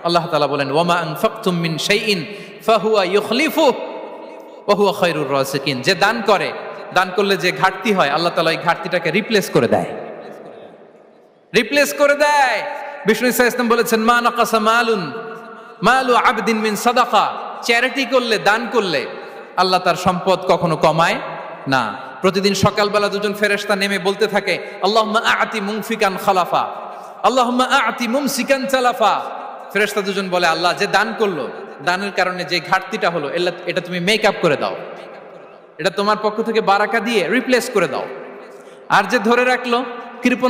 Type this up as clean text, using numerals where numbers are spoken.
আল্লাহ তাআলা বলেন ওয়ামা আনফাকতুম মিন শাইইন ফাহুয়া ইউখলিফুহু ওয়া হুয়া খায়রুর রাযিকিন। যে দান করে, দান করলে যে ঘাটতি হয় আল্লাহ তাআলা এই ঘাটতিটাকে রিপ্লেস করে দেয়, রিপ্লেস করে দেয়। বিষ্ণু ইসা ইসলাম বলেছেন মা নাকাসা মালু আবদিন মিন সাদাকা। চ্যারিটি করলে, দান করলে আল্লাহ তার সম্পদ কখনো কমায় না। প্রতিদিন সকালবেলা দুজন ফেরেশতা নেমে বলতে থাকে আল্লাহুম্মা আ'তি মুনফিকান খালাফা, আল্লাহুম্মা আ'তি মুমসিকান তালাফা। ফেরেশতা দুজন বলে আল্লাহ, যে দান করলো, দানের কারণে যে ঘাটতিটা হলো এটা তুমি মেক আপ করে দাও, এটা তোমার পক্ষ থেকে বারাকা দিয়ে রিপ্লেস করে দাও। আর যে ধরে রাখলো, কৃপণ